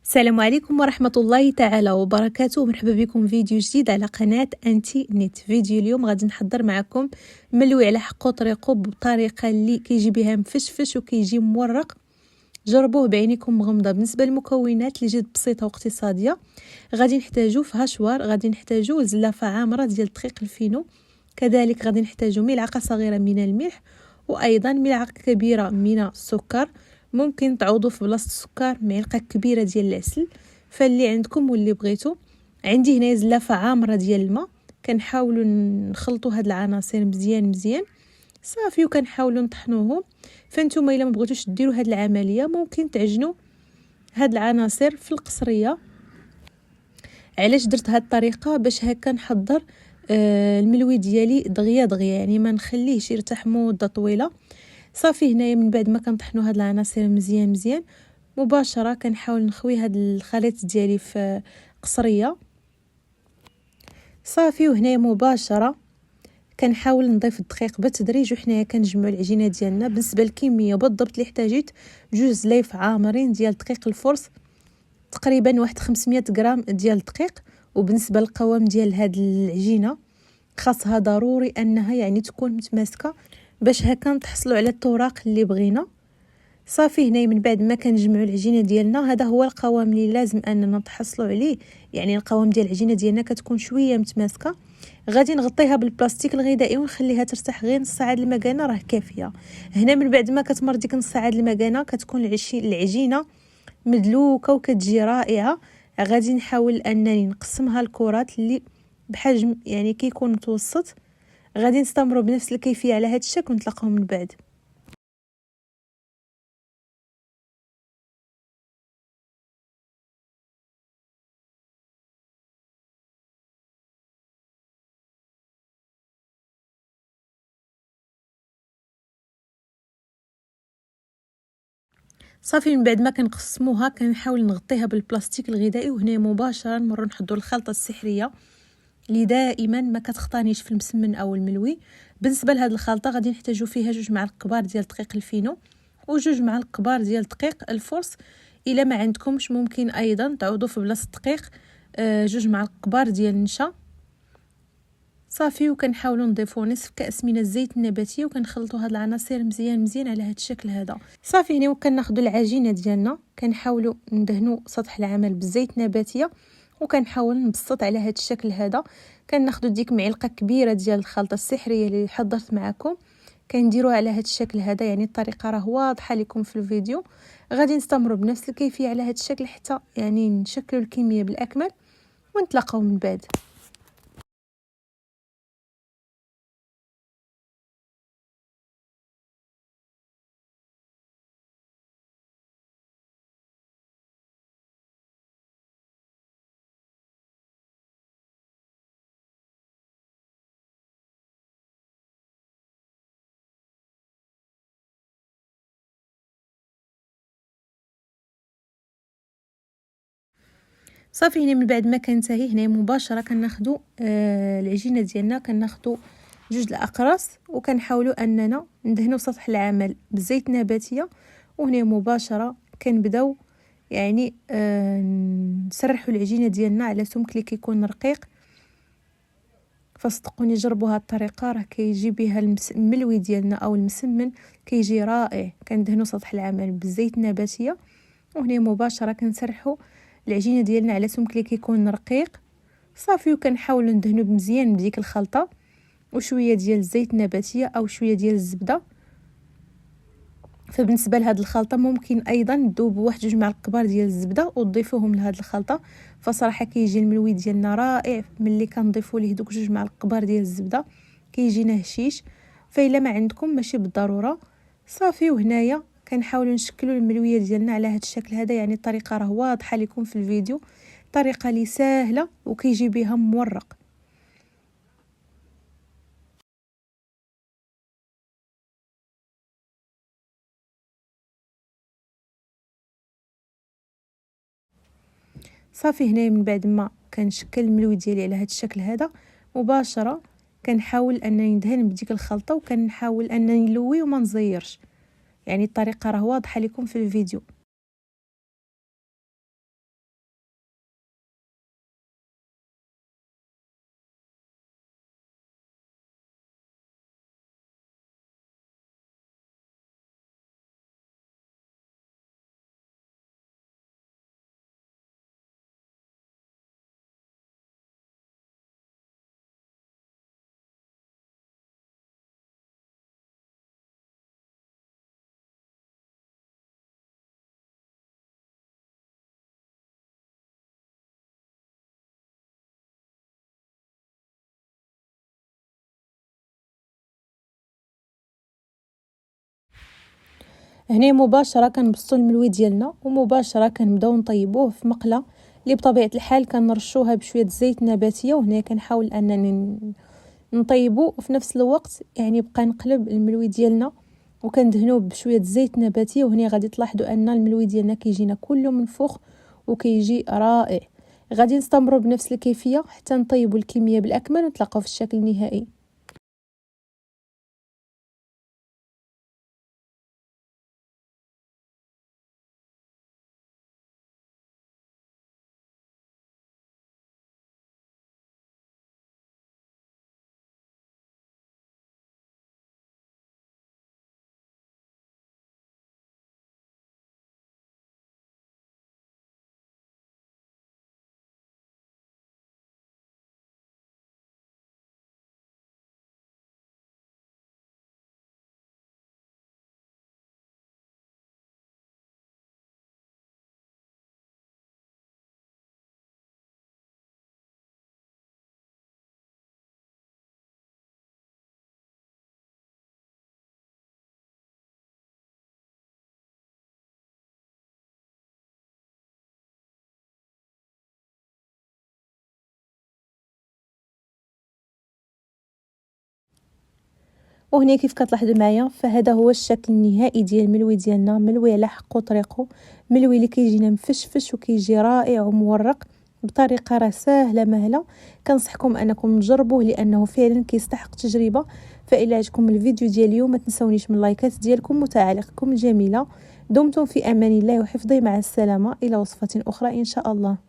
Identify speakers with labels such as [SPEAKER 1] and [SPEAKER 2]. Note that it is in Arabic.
[SPEAKER 1] السلام عليكم ورحمة الله تعالى وبركاته. مرحبا بكم فيديو جديد على قناة انتي نت. فيديو اليوم غادي نحضر معكم ملوي على حقو طريقو بطريقة اللي كيجي بها مفشفش وكيجي مورق. جربوه بعينيكم مغمضة. بالنسبة للمكونات اللي جد بسيطة واقتصادية، غادي نحتاجو في هشوار، غادي نحتاجو زلافة عامرة ديال الدقيق الفينو، كذلك غادي نحتاجو ملعقة صغيرة من الملح، وايضا ملعقة كبيرة من السكر. ممكن تعوضوا في بلاصه السكر معلقه كبيره ديال العسل، فاللي عندكم واللي بغيتو. عندي هنا زلافه عامره ديال الماء. كنحاولوا نخلطوا هاد العناصر مزيان صافي، وكنحاولوا نطحنوهم. فانتوما الا ما بغيتوش ديروا هاد العمليه، ممكن تعجنوا هاد العناصر في القصريه. علاش درت هاد الطريقه؟ باش هكا نحضر الملوي ديالي دغيا يعني ما نخليهش يرتاح مده طويله. صافي هنايا من بعد ما كنطحنوا هاد العناصر مزيان مباشره كنحاول نخوي هاد الخليط ديالي في قصريه. صافي وهنايا مباشره كنحاول نضيف الدقيق بالتدريج، وحنايا كنجمعوا العجينه ديالنا. بالنسبه للكميه بالضبط اللي احتاجيت، 2 زلايف عامرين ديال دقيق الفرص، تقريبا واحد 500 غرام ديال الدقيق. وبالنسبه للقوام ديال هاد العجينه، خاصها ضروري انها يعني تكون متماسكه باش هكا نتحصلوا على الطراق اللي بغينا. صافي هنا من بعد ما كنجمعوا العجينه ديالنا، هذا هو القوام اللي لازم اننا نتحصلوا عليه. يعني القوام ديال العجينه ديالنا كتكون شويه متماسكه. غادي نغطيها بالبلاستيك الغذائي ونخليها ترتاح غير نص ساعه المكانه راه كافيه. هنا من بعد ما كتمر ديك نص ساعه المكانه، كتكون العجينه مدلوكه وكتجي رائعه. غادي نحاول انني نقسمها لكرات اللي بحجم يعني كيكون متوسط. غادي نستمروا بنفس الكيفيه على هذا الشكل ونتلاقاو من بعد. صافي من بعد ما كنقسموها كنحاول نغطيها بالبلاستيك الغذائي، وهنا مباشره نمروا نحضروا الخلطه السحريه اللي دائما ما كتخطانيش في المسمن او الملوي. بالنسبه لهاد الخلطه غادي نحتاجوا فيها 2 معالق كبار ديال دقيق الفينو و2 معالق كبار ديال دقيق الفرص. الا ما عندكمش ممكن ايضا تعوضوا في بلاصه الدقيق 2 معالق كبار ديال النشا. صافي وكنحاولوا نضيفوا نصف كاس من الزيت النباتي، وكنخلطوا هاد العناصر مزيان على هاد الشكل هذا. صافي هنا وكناخذوا العجينه ديالنا، كنحاولوا ندهنوا سطح العمل بالزيت النباتيه، وكنحاول نبسط على هاد الشكل هذا. كناخذوا ديك معلقه كبيره ديال الخلطه السحريه اللي حضرت معكم، كنديروها على هاد الشكل هذا. يعني الطريقه راه واضحه لكم في الفيديو. غادي نستمروا بنفس الكيفيه على هاد الشكل حتى يعني نشكلوا الكميه بالاكمل، ونتلاقاو من بعد. صافي هنا من بعد ما كنتهي، هنا مباشره كناخذوا العجينه ديالنا، كناخذوا 2 الاقراص، وكنحاولوا اننا ندهنوا سطح العمل بالزيت النباتيه. وهنا مباشره كنبداو يعني نسرحوا العجينه ديالنا على سمك اللي كيكون رقيق. فصدقوني جربوا هاد الطريقه، راه كيجي بها الملوي ديالنا او المسمن كيجي رائع. كندهنوا سطح العمل بالزيت النباتيه، وهنا مباشره كنسرحوا العجينه ديالنا على سمك اللي كيكون رقيق. صافي وكنحاولوا ندهنوا مزيان بديك الخلطه وشويه ديال الزيت النباتيه او شويه ديال الزبده. فبالنسبه لهاد الخلطه ممكن ايضا تذوبوا واحد 2 معالق كبار ديال الزبده وتضيفوهم لهاد الخلطه. فصراحه كيجي الملوي ديالنا رائع ملي كنضيفوا ليه دوك 2 معالق كبار ديال الزبده، كيجينا هشيش. فإلا ما عندكم ماشي بالضروره. صافي وهنايا كنحاولوا نشكلوا الملويه ديالنا على هاد الشكل هذا. يعني الطريقه راه واضحه لكم في الفيديو، طريقه لي سهله وكيجي بها مورق. صافي هنا من بعد ما كنشكل الملوي ديالي على هاد الشكل هذا، مباشره كنحاول انني ندهن بديك الخلطه، وكنحاول انني نلوي وما نزيرش. يعني الطريقه راه واضحه لكم في الفيديو. هنا مباشره كنبسطوا الملوي ديالنا ومباشره كنبداو نطيبوه في مقله اللي بطبيعه الحال كنرشوها بشويه الزيت نباتيه. وهنا كنحاول انني نطيبو وفي نفس الوقت يعني بقى نقلب الملوي ديالنا وكندهنوه بشويه زيت نباتي. وهنا غادي تلاحظوا ان الملوي ديالنا كيجينا كله منفوخ وكيجي رائع. غادي نستمروا بنفس الكيفيه حتى نطيبوا الكميه بالاكمل ونتلاقاو في الشكل النهائي. وهنا كيف كتلاحظوا معايا فهذا هو الشكل النهائي ديال الملوي ديالنا، ملوي على حقه طريقه، ملوي اللي كيجينا مفشفش وكيجي رائع ومورق بطريقه راه ساهله مهله. كنصحكم انكم تجربوه لانه فعلا كيستحق تجربه. فإلا عجبكم الفيديو ديال اليوم ما تنسونيش من اللايكات ديالكم وتعاليقكم الجميله. دمتم في امان الله وحفظه، مع السلامه الى وصفه اخرى ان شاء الله.